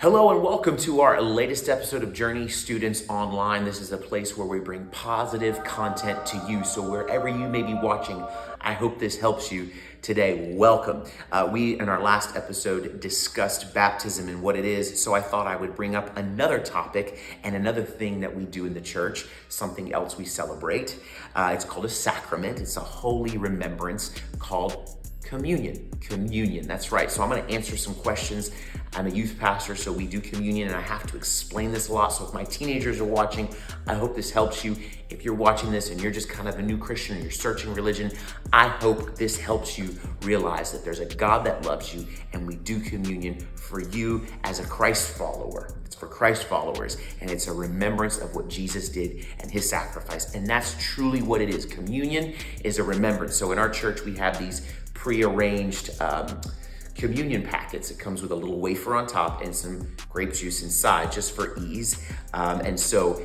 Hello and welcome to our latest episode of Journey Students Online. This is a place where we bring positive content to you. So wherever you may be watching, I hope this helps you today. Welcome. We, in our last episode, discussed baptism and what it is. So I thought I would bring up another topic and another thing that we do in the church, something else we celebrate. It's called a sacrament. It's a holy remembrance called communion. That's right. So I'm going to answer some questions. I'm a youth pastor, so we do communion, and I have to explain this a lot. So if my teenagers are watching, I hope this helps you. If you're watching this and you're just kind of a new Christian and you're searching religion, I hope this helps you realize that there's a God that loves you, and we do communion for you as a Christ follower. It's for Christ followers, and it's a remembrance of what Jesus did and his sacrifice. And that's truly what it is. Communion is a remembrance. So in our church, we have these prearranged communion packets. It comes with a little wafer on top and some grape juice inside, just for ease. And so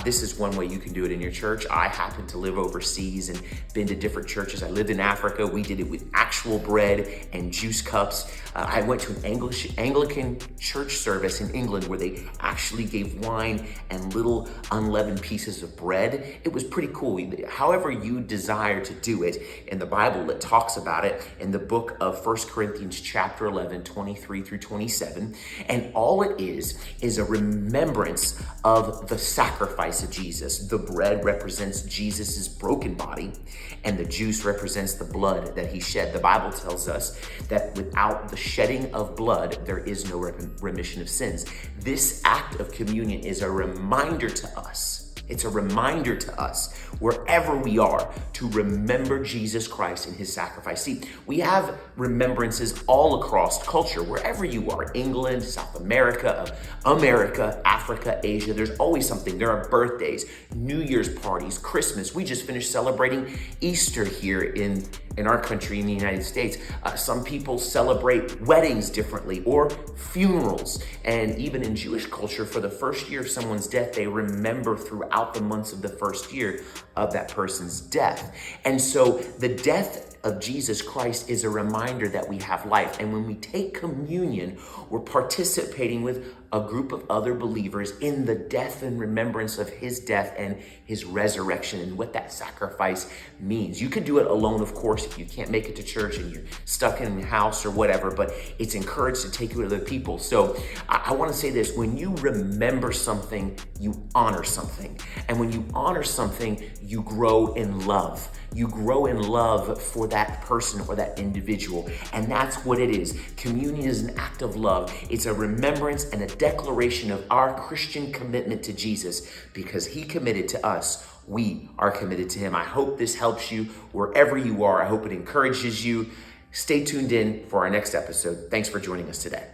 this is one way you can do it in your church. I happen to live overseas and been to different churches. I lived in Africa. We did it with actual bread and juice cups. I went to an Anglican church service in England where they actually gave wine and little unleavened pieces of bread. It was pretty cool. However you desire to do it, in the Bible, it talks about it in the book of 1 Corinthians chapter 11, 23 through 27. And all it is a remembrance of the sacrifice of Jesus. The bread represents Jesus's broken body, and the juice represents the blood that he shed. The Bible tells us that without the shedding of blood, there is no remission of sins. This act of communion is a reminder to us. It's a reminder to us, wherever we are, to remember Jesus Christ and his sacrifice. See, we have remembrances all across culture, wherever you are, England, South America, Africa, Asia. There's always something. There are birthdays, New Year's parties, Christmas. We just finished celebrating Easter here in our country, in the United States. Some people celebrate weddings differently, or funerals. And even in Jewish culture, for the first year of someone's death, they remember throughout the months of the first year of that person's death. And so the death of Jesus Christ is a reminder that we have life. And when we take communion, we're participating with a group of other believers in the death and remembrance of his death and his resurrection and what that sacrifice means. You could do it alone, of course, if you can't make it to church and you're stuck in the house or whatever, but it's encouraged to take it with other people. So I want to say this: when you remember something, you honor something. And when you honor something, you grow in love. You grow in love for that person or that individual. And that's what it is. Communion is an act of love. It's a remembrance and a declaration of our Christian commitment to Jesus. Because he committed to us, we are committed to him. I hope this helps you wherever you are. I hope it encourages you. Stay tuned in for our next episode. Thanks for joining us today.